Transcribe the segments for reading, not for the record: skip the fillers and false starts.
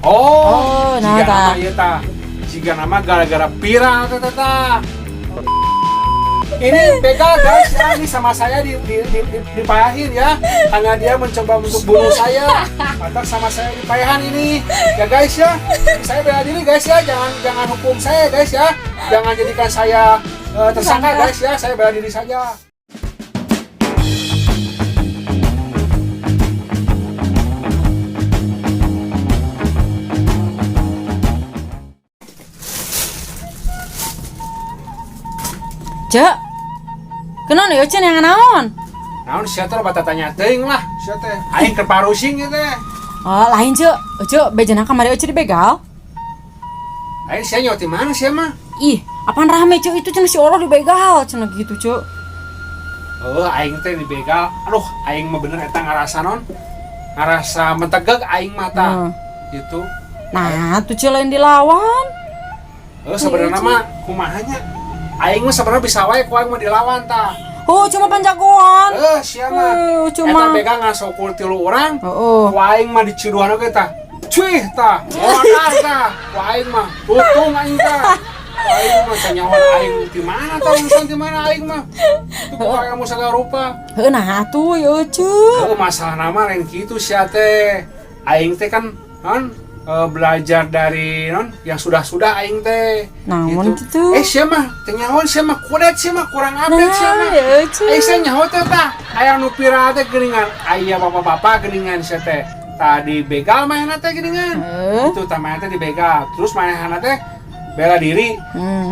Oh, nah jika ta. nama ieu tah. Jika nama gara-gara viral tah. Ini begal guys ya, ini sama saya dipayahin ya, karena dia mencoba untuk bunuh saya. Mantap, sama saya dipayahan ini ya guys ya. Saya bela diri guys ya, jangan hukum saya guys ya, jangan jadikan saya tersangka guys ya, saya bela diri saja. Cek, kenapa ya Cen yang naon? Naon sia teh bata tanya teuing lah, sia teh aing keur parusing ieu teh. Oh lain Cek bejana kamari Cek dibegal. Aing sia nyawa ti mana sia mah? Ih, apaan rame Cek itu Cen si Allah dibegal Cen gitu Cek. Oh, aing teh dibegal. Aduh, aing mah bener eta ngarasa non. Ngarasa mentegeg aing mata. Gitu. Nah, tuh Cek lain dilawan. Sebenarnya mah kumahanya aing mah sebenarnya bisa wae ku aing mah dilawan tah. Oh, cuma panjagoan. Sia mah. Cuma Eta begal ngasokul 3 urang. Heeh. Ku aing mah diciduan oge tah. Cuih tah. Monar tah. Ku aing mah tutung aing tah. Ku aing mah sanyawan aing di mana tah urusan di mana aing mah. Itu ku aing mah sagala rupa. Heuh nah atuh ya Cek. Masalah nama lain kitu sia teh. Aing teh kan non belajar dari non yang sudah aing teh. Namun gitu. Sia mah teu nyaho sia mah kudet sia mah kurang update sia mah. Ya Cek. Sia nyaho teh tah aya nu viral teh geuningan aya bapak-bapak geuningan sia teh. Tadi begal manehna teh geuningan. Itu tah manehna teh dibegal. Terus manehna teh bela diri.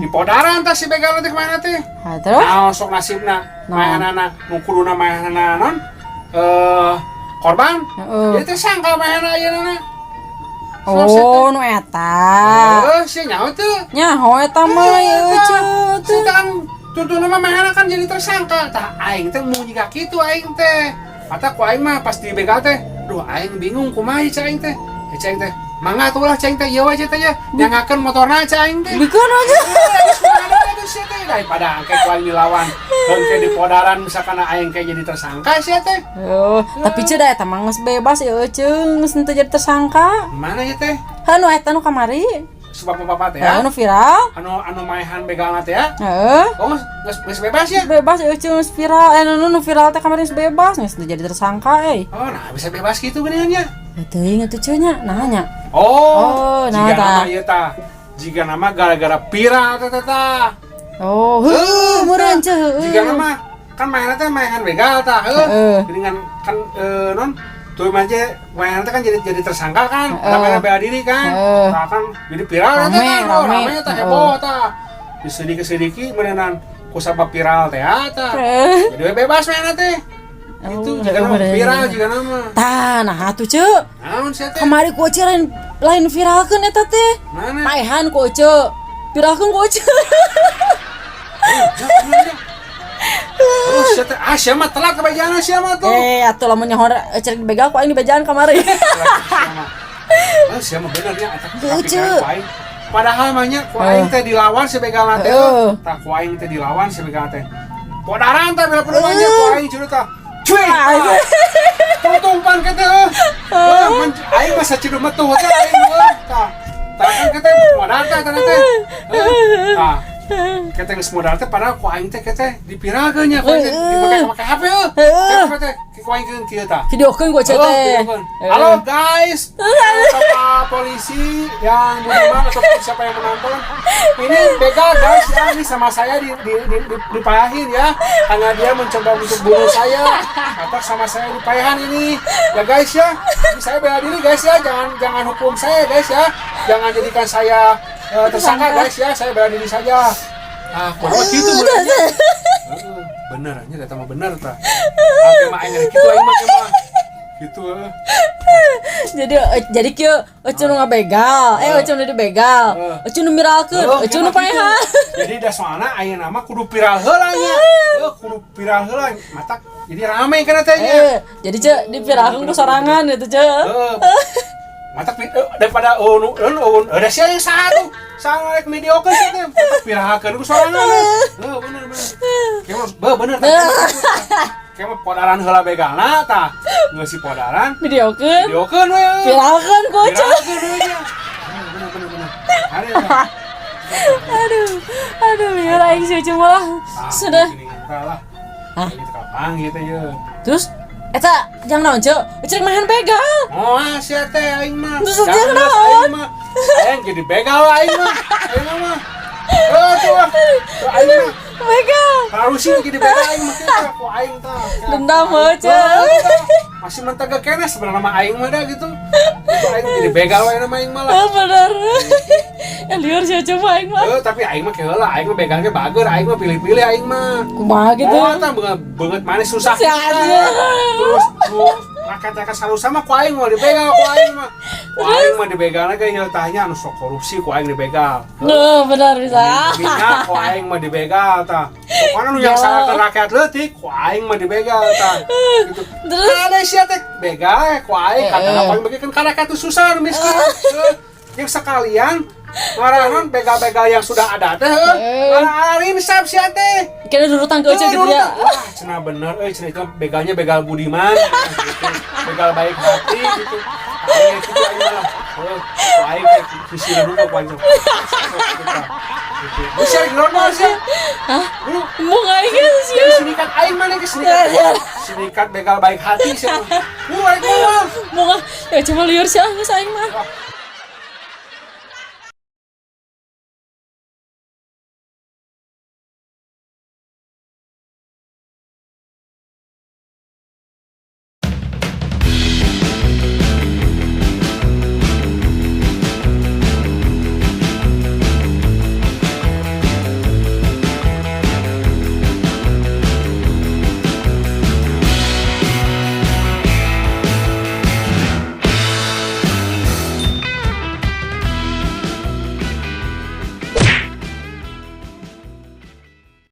Di podaran tah si begal teh manehna teh. Terus? Nah, sok nasibna manehna nu kuduna manehna non korban. Jadi teh sangka manehna ayeuna. Oh, nu eta. Sia nyaho teh. Nyaho eta mah ya Cek. Kita kan tutuna mah manehna kan jadi tersangka. Tah aing teh mun jiga kitu aing teh. Mata ku aing mah pas dibegal teh, duh aing bingung kumaha ieu aing teh. Ya cing teh, mangga atuh lah cing teh, ieu aja teh ya. Nyangakeun motorna aing teh. Bikeun aja. Daripada angke ku aing dilawan, hengke di podaran misalkan aing kayak jadi tersangka sia teh. Oh, tapi Cek da eta mah geus bebas ya Cek, geus teu jadi tersangka. Mana ya teh? Hanu eta nu kamari. Bapak-bapak teh ya. Anu viral. Anu maehan begalna teh ya. Heeh. Oh, geus bebas ya? Bebas ya Cek, geus viral. Nu viral teh kamari geus bebas, geus teu jadi tersangka Oh, nah bisa bebas gitu geuningannya. Teuing atuh Cek nya, nanya. Oh, nah jika tah. nama ieu tah. Jika nama gara-gara viral teh tah. Oh, meureun Cek. Jika nama kan mainan teh mainan begal tah. Dengan kan non tuh manje mainan teh kan jadi tersangka kan. Namanya bela diri kan. Tah kan jadi viral teh kan. Rame tah heboh tah. Disediki meuneunan ku sabab viral teh tah. Jadi bebas mainan teh. Itu jika nama viral jika nama. Tah, nah atuh Cek. Naon sia teh? Kamari ku Cek lain viralkeun eta teh. Mana? Maehan ku Cek. Viralkeun ku Cek. Oh, sia mah telat kebajana sia mah tuh. Atuh lamun nyaho Cek dibegal ku aing dibejaan kamari. Sia mah bener nya eta pikiran ku. Padahal mah nya ku aing teh dilawan si begalna teh. Tah ku aing teh dilawan si begalna teh. Podaran teh bela penuh mah ku aing curut tah. Cuy. Tutumpan ke teh. Aing mah sacidu metuh teh aing tah. Tah kan ke teh modal teh teh. Tah kita geus modal teh padahal ku aing teh kita dipiralkeun nya ku aing dipake HP teh ku aing keun kieu tah Videokeun ku Cek teh. Halo guys, Bapak polisi yang budiman ataupun siapa yang menonton, ini begal guys ya, ini sama saya dipayahin ya, karena dia mencoba untuk bunuh saya. Mantap, sama saya dipayahan ini ya guys ya. Ini saya bela diri guys ya, jangan hukum saya guys ya, jangan jadikan saya tersangka guys ya, saya bela diri saja. Kumaha kitu benernya. Bener nya eta mah bener tah. Ake mah aing kitu aing mah gitu. Jadi kieu Ece nu ngabegal, Ece nu dibegal. Ece nu miralkeun, Ece nu paehan. Jadi da soalna ayeuna mah kudu viral heula nya. Kudu viral heula matak jadi rame kana teh nya. Jadi Cek dipiralkeun ku sorangan gitu Cek. Matak daripada ada sia yang satu sangat video ke sih teh pirahkeun ku sorangan. Bener. Bener kayak mah podaran heula begalna tah. Geus si podaran Videokeun we. viralkeun ku Cek. Aduh, liur aing sih cuma sudah. Lah. Hah? Gitu kapan gitu ya. Terus eta jangan naon, Cek. Cek main begal. Oh, sia teh aing mah. Terus dia Jangan naon? aing mah. Aing jadi begal aing mah. Aing mah. Tuh. Aing mah. Begal. Harusin jadi begal aing mah kita ku aing tah. Dendam Cek. Masih mentega kene sebenarnya nama aing mah dah gitu. Itu aing jadi begal we nama aing mah lah. Ah, bener. Liur sih cuma aing mah. Tapi aing mah keula, aing mah begalnya bager, aing mah pilih-pilih aing mah. Kumaha gitu. Oh, tah banget manis susah. Si anjir. Terus rakat-rakat salu sama ku aing mah dibegal ku aing mah. Ku aing mah dibegalna ge ieu tanya anu sok korupsi ku aing dibegal. Benar bisa. Minyak ku aing mah dibegal tah. Pokona nu yang salah ke rakyat leutik ku aing mah dibegal tah. Gitu. Terus? Ada sia teh begal ku aing katana ku aing bagikeun ka rakyat teh susah miskin. Yang sekalian ngaranon begal-begal yang sudah ada teh ngarin sab sia teh. Kena durutan ke Ece gitu ya. Wah, cenah bener cenah itu begalnya begal budiman gitu. Begal baik hati gitu. Aing gitu aing mah. Aing visi dulu ku aing. Bisa normal sih. Hah? Mau aing sih. Sinikat aing mana ke sinikat begal baik hati sih. Aing mah. Mau ya cuma liur sih geus aing mah.